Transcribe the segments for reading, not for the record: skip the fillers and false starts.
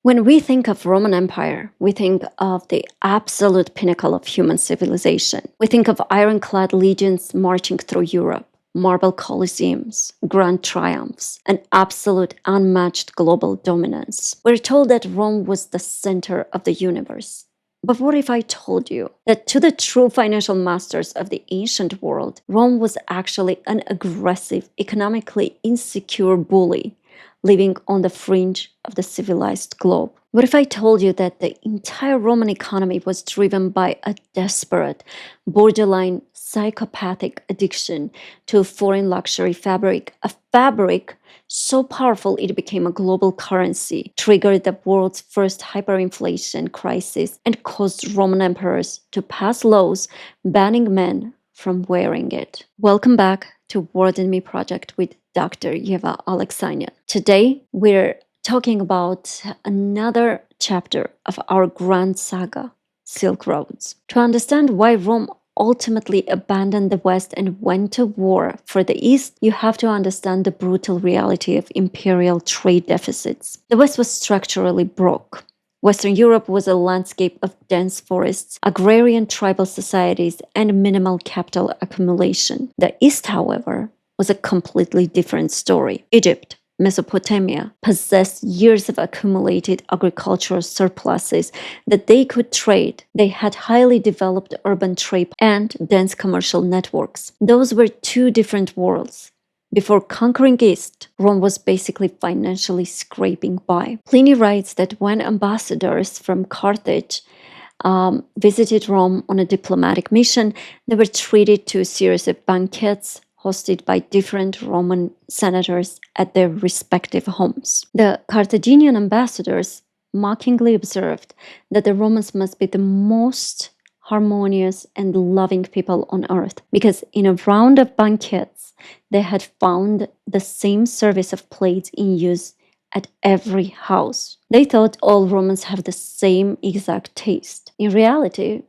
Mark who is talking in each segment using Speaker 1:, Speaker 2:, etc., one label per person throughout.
Speaker 1: When we think of Roman Empire, we think of the absolute pinnacle of human civilization. We think of ironclad legions marching through Europe, marble colosseums, grand triumphs, and absolute unmatched global dominance. We're told that Rome was the center of the universe. But what if I told you that to the true financial masters of the ancient world, Rome was actually an aggressive, economically insecure bully living on the fringe of the civilized globe? What if I told you that the entire Roman economy was driven by a desperate, borderline psychopathic addiction to foreign luxury fabric, a fabric so powerful it became a global currency, triggered the world's first hyperinflation crisis, and caused Roman emperors to pass laws banning men from wearing it? Welcome back to Word in Me Project with Dr. Yeva Aleksanyan. Today, we're talking about another chapter of our grand saga, Silk Roads. To understand why Rome ultimately abandoned the West and went to war for the East, you have to understand the brutal reality of imperial trade deficits. The West was structurally broke. Western Europe was a landscape of dense forests, agrarian tribal societies, and minimal capital accumulation. The East, however, was a completely different story. Egypt, Mesopotamia, possessed years of accumulated agricultural surpluses that they could trade. They had highly developed urban trade and dense commercial networks. Those were two different worlds. Before conquering East, Rome was basically financially scraping by. Pliny writes that when ambassadors from Carthage visited Rome on a diplomatic mission, they were treated to a series of banquets hosted by different Roman senators at their respective homes. The Carthaginian ambassadors mockingly observed that the Romans must be the most harmonious and loving people on earth, because in a round of banquets, they had found the same service of plates in use at every house. They thought all Romans have the same exact taste. In reality,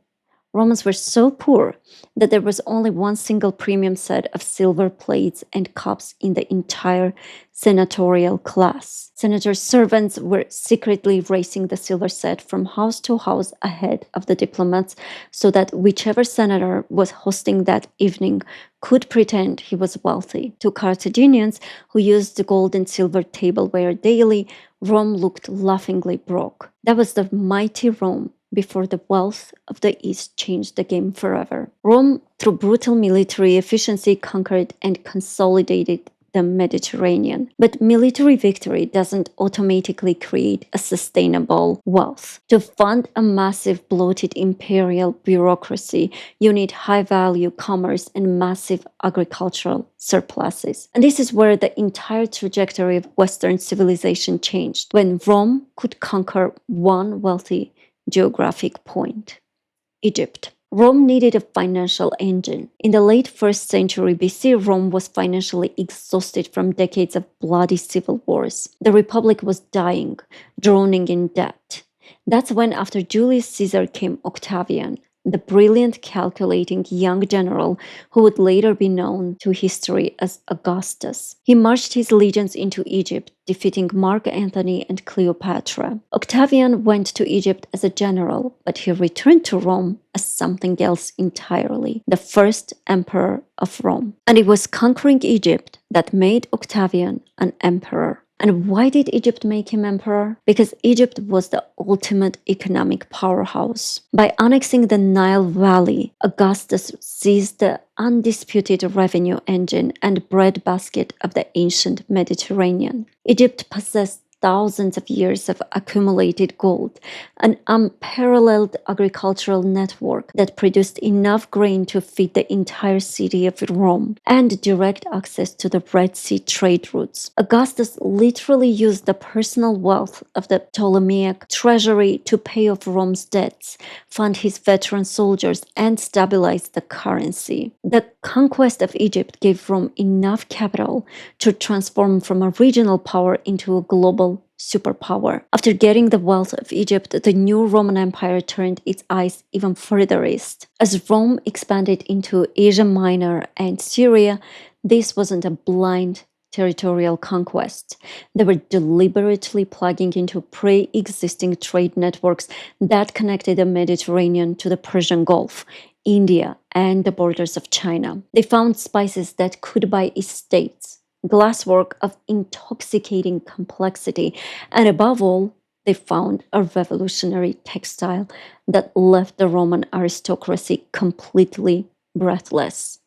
Speaker 1: Romans were so poor that there was only one single premium set of silver plates and cups in the entire senatorial class. Senators' servants were secretly raising the silver set from house to house ahead of the diplomats so that whichever senator was hosting that evening could pretend he was wealthy. To Carthaginians who used the gold and silver tableware daily, Rome looked laughingly broke. That was the mighty Rome before the wealth of the East changed the game forever. Rome, through brutal military efficiency, conquered and consolidated the Mediterranean. But military victory doesn't automatically create a sustainable wealth. To fund a massive bloated imperial bureaucracy, you need high-value commerce and massive agricultural surpluses. And this is where the entire trajectory of Western civilization changed, when Rome could conquer one wealthy geographic point: Egypt. Rome needed a financial engine. In the late 1st century BC, Rome was financially exhausted from decades of bloody civil wars. The Republic was dying, drowning in debt. That's when, after Julius Caesar, came Octavian, the brilliant, calculating young general who would later be known to history as Augustus. He marched his legions into Egypt, defeating Mark Antony and Cleopatra. Octavian went to Egypt as a general, but he returned to Rome as something else entirely: the first emperor of Rome. And it was conquering Egypt that made Octavian an emperor. And why did Egypt make him emperor? Because Egypt was the ultimate economic powerhouse. By annexing the Nile Valley, Augustus seized the undisputed revenue engine and breadbasket of the ancient Mediterranean. Egypt possessed thousands of years of accumulated gold, an unparalleled agricultural network that produced enough grain to feed the entire city of Rome, and direct access to the Red Sea trade routes. Augustus literally used the personal wealth of the Ptolemaic treasury to pay off Rome's debts, fund his veteran soldiers, and stabilize the currency. The conquest of Egypt gave Rome enough capital to transform from a regional power into a global superpower. After getting the wealth of Egypt, the new Roman Empire turned its eyes even further east. As Rome expanded into Asia Minor and Syria, this wasn't a blind territorial conquest. They were deliberately plugging into pre-existing trade networks that connected the Mediterranean to the Persian Gulf, India, and the borders of China. They found spices that could buy estates, glasswork of intoxicating complexity, and above all, they found a revolutionary textile that left the Roman aristocracy completely breathless: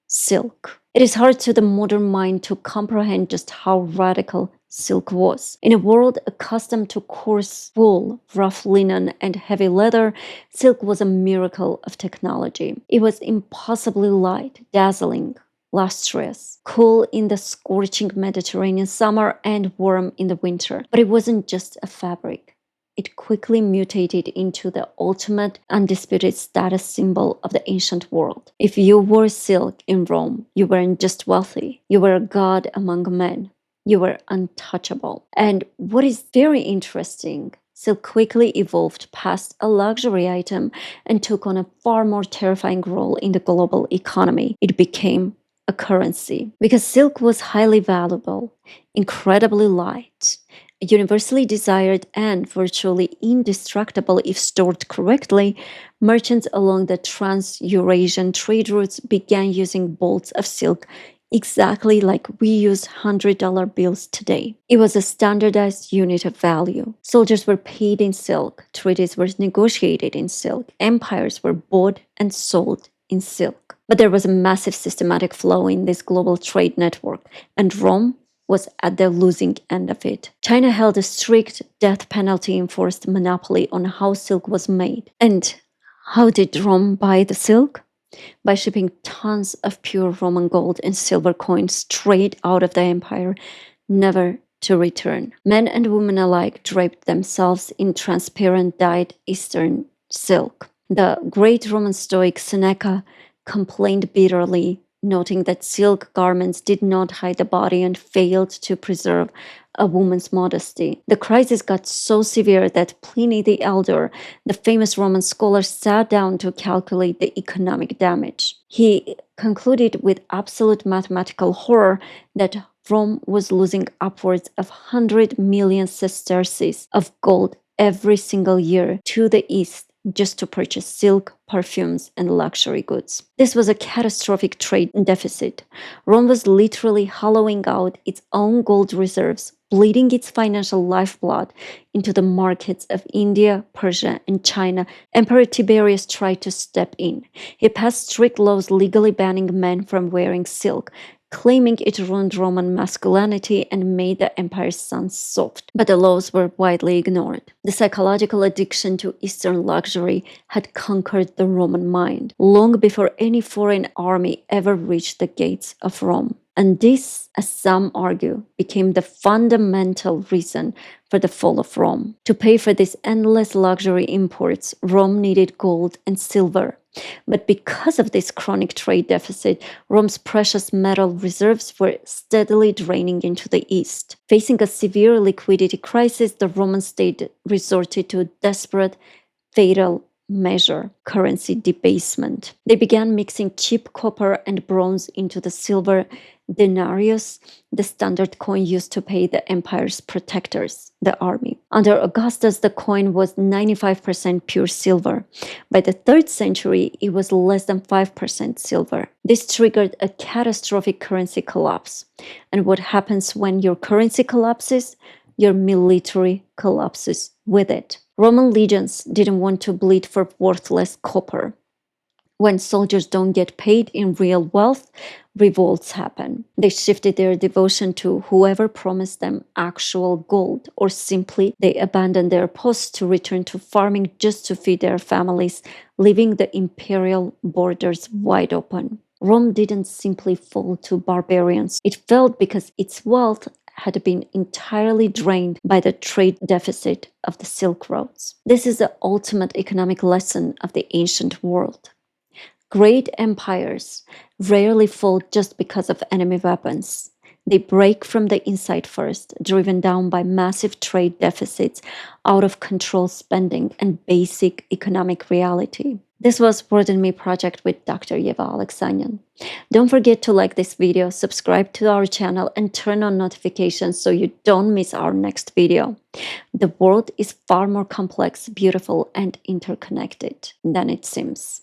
Speaker 1: silk. It is hard to the modern mind to comprehend just how radical silk was. In a world accustomed to coarse wool, rough linen, and heavy leather, silk was a miracle of technology. It was impossibly light, dazzling, lustrous, cool in the scorching Mediterranean summer, and warm in the winter. But it wasn't just a fabric. It quickly mutated into the ultimate, undisputed status symbol of the ancient world. If you wore silk in Rome, you weren't just wealthy, you were a god among men. You were untouchable. And what is very interesting, silk quickly evolved past a luxury item and took on a far more terrifying role in the global economy. It became a currency because silk was highly valuable, incredibly light, universally desired, and virtually indestructible if stored correctly. Merchants along the trans-Eurasian trade routes began using bolts of silk exactly like we use $100 bills today. It was a standardized unit of value. Soldiers were paid in silk, treaties were negotiated in silk, empires were bought and sold in silk. But there was a massive systematic flaw in this global trade network, and Rome was at the losing end of it. China held a strict death penalty enforced monopoly on how silk was made. And how did Rome buy the silk? By shipping tons of pure Roman gold and silver coins straight out of the empire, never to return. Men and women alike draped themselves in transparent dyed Eastern silk. The great Roman Stoic Seneca complained bitterly, noting that silk garments did not hide the body and failed to preserve a woman's modesty. The crisis got so severe that Pliny the Elder, the famous Roman scholar, sat down to calculate the economic damage. He concluded with absolute mathematical horror that Rome was losing upwards of 100 million sesterces of gold every single year to the east just to purchase silk, perfumes, and luxury goods. This was a catastrophic trade deficit. Rome was literally hollowing out its own gold reserves, bleeding its financial lifeblood into the markets of India, Persia, and China. Emperor Tiberius tried to step in. He passed strict laws legally banning men from wearing silk, claiming it ruined Roman masculinity and made the empire's sons soft. But the laws were widely ignored. The psychological addiction to Eastern luxury had conquered the Roman mind long before any foreign army ever reached the gates of Rome. And this, as some argue, became the fundamental reason for the fall of Rome. To pay for these endless luxury imports, Rome needed gold and silver. But because of this chronic trade deficit, Rome's precious metal reserves were steadily draining into the east. Facing a severe liquidity crisis, the Roman state resorted to a desperate, fatal measure: currency debasement. They began mixing cheap copper and bronze into the silver denarius, the standard coin used to pay the empire's protectors, the army. Under Augustus, the coin was 95% pure silver. By the 3rd century, it was less than 5% silver. This triggered a catastrophic currency collapse. And what happens when your currency collapses? Your military collapses with it. Roman legions didn't want to bleed for worthless copper. When soldiers don't get paid in real wealth, revolts happen. They shifted their devotion to whoever promised them actual gold, or simply they abandoned their posts to return to farming just to feed their families, leaving the imperial borders wide open. Rome didn't simply fall to barbarians. It fell because its wealth had been entirely drained by the trade deficit of the Silk Roads. This is the ultimate economic lesson of the ancient world. Great empires rarely fall just because of enemy weapons. They break from the inside first, driven down by massive trade deficits, out of control spending, and basic economic reality. This was Word and Me Project with Dr. Yeva Aleksanyan. Don't forget to like this video, subscribe to our channel, and turn on notifications so you don't miss our next video. The world is far more complex, beautiful, and interconnected than it seems.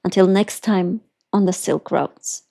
Speaker 1: Until next time on the Silk Roads.